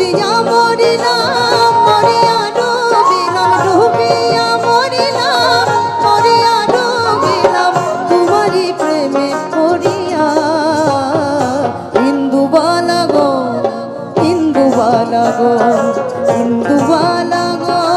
ডুবিয়া মরিলাম মরিয়া ডুবিলাম ডুবিয়া মরিলাম মরিয়া ডুবিলাম তোমারই প্রেমে পড়িয়া ইন্দুবালা গো ইন্দুবালা গো ইন্দুবালা গো